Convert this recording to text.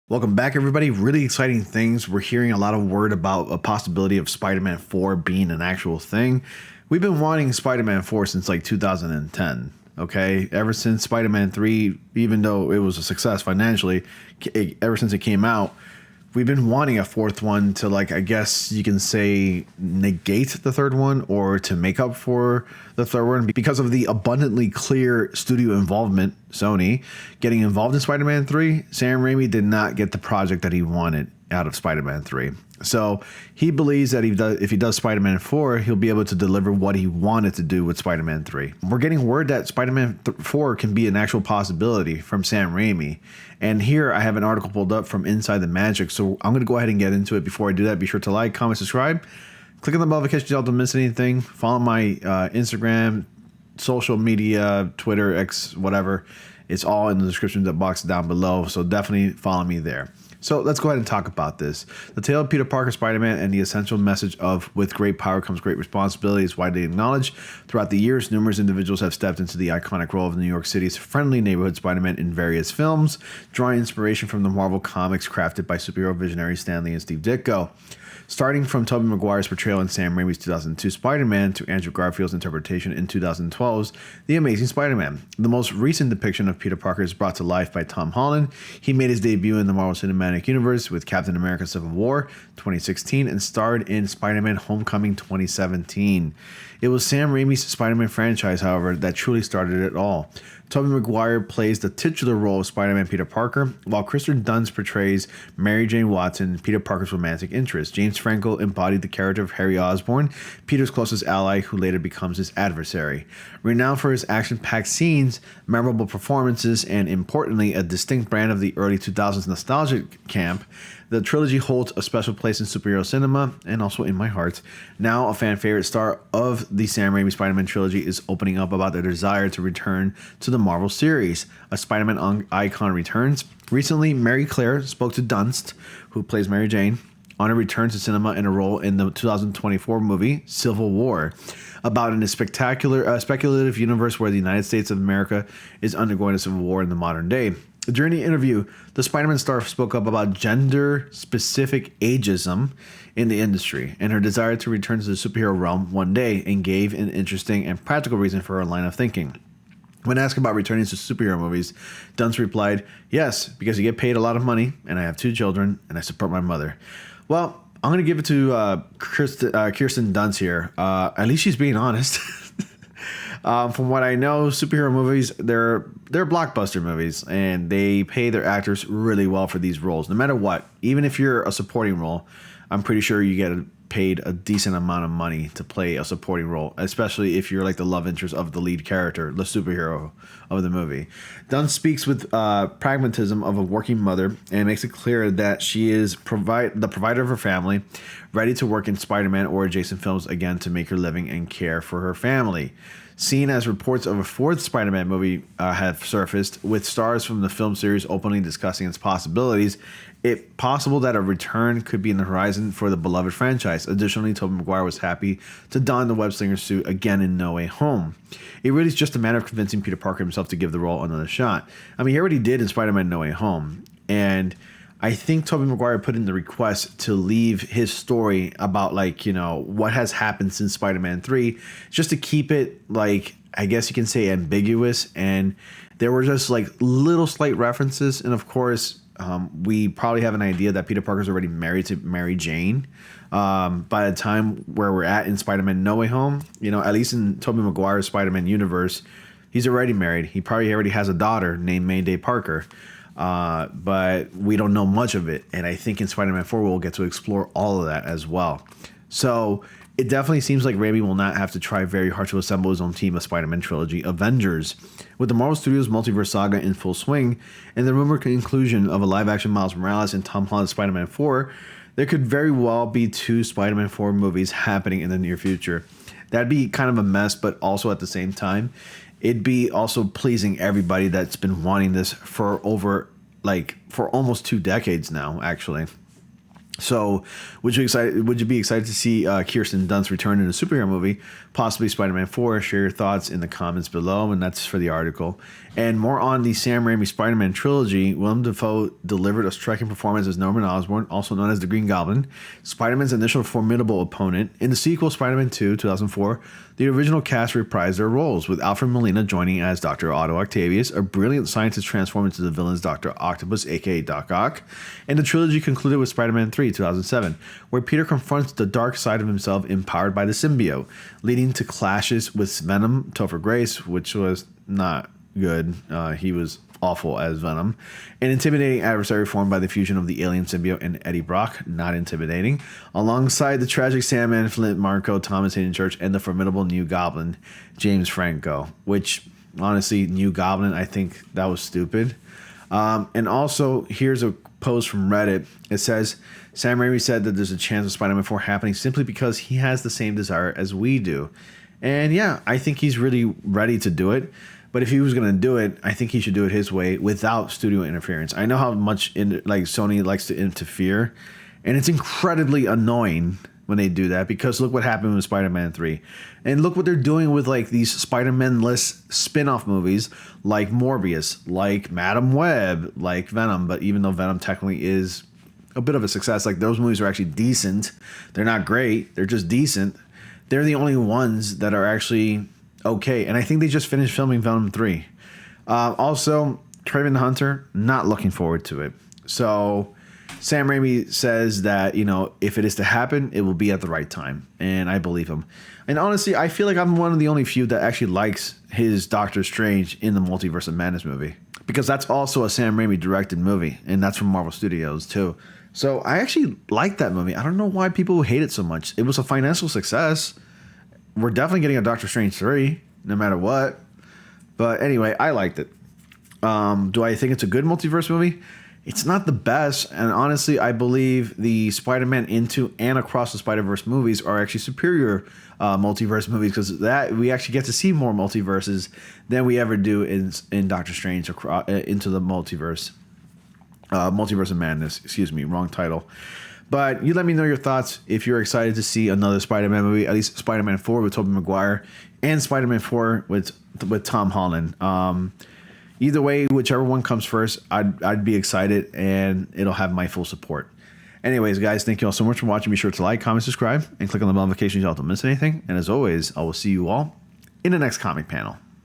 Welcome back, everybody. Really exciting things. We're hearing a lot of word about a possibility of Spider-Man 4 being an actual thing. We've been wanting Spider-Man 4 since like 2010. Okay, ever since Spider-Man 3, even though it was a success financially, ever since it came out, we've been wanting a fourth one to, like, I guess you can say, negate the third one or to make up for the third one because of the abundantly clear studio involvement. Sony getting involved in Spider-Man 3, Sam Raimi did not get the project that he wanted out of Spider-Man 3. So he believes that if he does Spider-Man 4, he'll be able to deliver what he wanted to do with Spider-Man 3. We're getting word that Spider-Man 4 can be an actual possibility from Sam Raimi. And here I have an article pulled up from Inside the Magic. So I'm going to go ahead and get into it. Before I do that, be sure to like, comment, subscribe. Click on the bell notification so you don't miss anything. Follow my Instagram, social media, Twitter, X, whatever. It's all in the description box down below. So definitely follow me there. So let's go ahead and talk about this. The tale of Peter Parker, Spider-Man, and the essential message of with great power comes great responsibility is widely acknowledged. Throughout the years, numerous individuals have stepped into the iconic role of New York City's friendly neighborhood Spider-Man in various films, drawing inspiration from the Marvel comics crafted by superhero visionaries Stan Lee and Steve Ditko. Starting from Tobey Maguire's portrayal in Sam Raimi's 2002 Spider-Man to Andrew Garfield's interpretation in 2012's The Amazing Spider-Man. The most recent depiction of Peter Parker is brought to life by Tom Holland. He made his debut in the Marvel Cinematic Universe with Captain America Civil War 2016 and starred in Spider-Man Homecoming 2017. It was Sam Raimi's Spider-Man franchise, however, that truly started it all. Tobey Maguire plays the titular role of Spider-Man Peter Parker, while Kristen Dunst portrays Mary Jane Watson, Peter Parker's romantic interest. James Franco embodied the character of Harry Osborn, Peter's closest ally, who later becomes his adversary. Renowned for his action-packed scenes, memorable performances, and importantly, a distinct brand of the early 2000s nostalgic camp, the trilogy holds a special place in superhero cinema and also in my heart. Now, a fan favorite star of the Sam Raimi Spider-Man trilogy is opening up about their desire to return to the Marvel series. A Spider-Man icon returns. Recently, Mary Claire spoke to Dunst, who plays Mary Jane, on her return to cinema in a role in the 2024 movie Civil War, about in a speculative universe where the United States of America is undergoing a civil war in the modern day. During the interview, the Spider-Man star spoke up about gender-specific ageism in the industry and her desire to return to the superhero realm one day, and gave an interesting and practical reason for her line of thinking. When asked about returning to superhero movies, Dunst replied, "Yes, because I get paid a lot of money, and I have 2 children, and I support my mother." Well, I'm going to give it to Kirsten Dunst here. At least she's being honest. From what I know, superhero movies, they're blockbuster movies, and they pay their actors really well for these roles. No matter what, even if you're a supporting role, I'm pretty sure you get paid a decent amount of money to play a supporting role, especially if you're like the love interest of the lead character, the superhero of the movie. Dunn speaks with pragmatism of a working mother and makes it clear that she is the provider of her family, ready to work in Spider-Man or adjacent films again to make her living and care for her family. Seen as reports of a 4th Spider-Man movie have surfaced, with stars from the film series openly discussing its possibilities, it's possible that a return could be in the horizon for the beloved franchise. Additionally, Tobey Maguire was happy to don the web-slinger suit again in No Way Home. It really is just a matter of convincing Peter Parker himself to give the role another shot. I mean, he already did in Spider-Man No Way Home, and I think Tobey Maguire put in the request to leave his story about, like, you know, what has happened since Spider-Man 3, just to keep it, like, I guess you can say ambiguous. And there were just like little slight references. And of course, we probably have an idea that Peter Parker's already married to Mary Jane by the time where we're at in Spider-Man No Way Home. You know, at least in Tobey Maguire's Spider-Man universe, he's already married. He probably already has a daughter named Mayday Parker. But we don't know much of it. And I think in Spider-Man 4, we'll get to explore all of that as well. So it definitely seems like Raimi will not have to try very hard to assemble his own team of Spider-Man trilogy Avengers. With the Marvel Studios multiverse saga in full swing and the rumored inclusion of a live-action Miles Morales and Tom Holland's Spider-Man 4, there could very well be 2 Spider-Man 4 movies happening in the near future. That'd be kind of a mess, but also at the same time, it'd be also pleasing everybody that's been wanting this for almost 2 decades now, actually. So, would you be excited to see Kirsten Dunst return in a superhero movie, possibly Spider-Man 4? Share your thoughts in the comments below, and that's for the article. And more on the Sam Raimi Spider-Man trilogy. Willem Dafoe delivered a striking performance as Norman Osborn, also known as the Green Goblin, Spider-Man's initial formidable opponent. In the sequel, Spider-Man 2, 2004, the original cast reprised their roles, with Alfred Molina joining as Dr. Otto Octavius, a brilliant scientist transformed into the villain's Dr. Octopus, aka Doc Ock. And the trilogy concluded with Spider-Man 3, 2007, where Peter confronts the dark side of himself empowered by the symbiote, leading to clashes with Venom, Topher Grace, which was not good. He was awful as Venom. An intimidating adversary formed by the fusion of the alien symbiote and Eddie Brock, not intimidating, alongside the tragic Sandman, Flint Marko, Thomas Hayden Church, and the formidable New Goblin, James Franco, which, honestly, New Goblin, I think that was stupid. And also, here's a post from Reddit. It says, Sam Raimi said that there's a chance of Spider-Man 4 happening simply because he has the same desire as we do. And yeah, I think he's really ready to do it. But if he was going to do it, I think he should do it his way without studio interference. I know how much Sony likes to interfere, and it's incredibly annoying when they do that, because look what happened with Spider-Man 3. And look what they're doing with like these Spider-Man-less spin-off movies like Morbius, like Madam Web, like Venom. But even though Venom technically is a bit of a success, like those movies are actually decent. They're not great. They're just decent. They're the only ones that are actually okay. And I think they just finished filming Venom 3. Also, Kraven the Hunter, not looking forward to it. So Sam Raimi says that, you know, if it is to happen, it will be at the right time. And I believe him. And honestly, I feel like I'm one of the only few that actually likes his Doctor Strange in the Multiverse of Madness movie, because that's also a Sam Raimi directed movie, and that's from Marvel Studios too. So I actually like that movie. I don't know why people hate it so much. It was a financial success. We're definitely getting a Doctor Strange 3, no matter what. But anyway, I liked it. Do I think it's a good multiverse movie? It's not the best, and honestly, I believe the Spider-Man Into and Across the Spider-Verse movies are actually superior multiverse movies, because that we actually get to see more multiverses than we ever do in Doctor Strange Into the Multiverse. Multiverse of Madness, excuse me, wrong title. But you let me know your thoughts if you're excited to see another Spider-Man movie, at least Spider-Man 4 with Tobey Maguire and Spider-Man 4 with Tom Holland. Either way, whichever one comes first, I'd be excited, and it'll have my full support. Anyways, guys, thank you all so much for watching. Be sure to like, comment, subscribe, and click on the bell notifications so you don't miss anything. And as always, I will see you all in the next comic panel.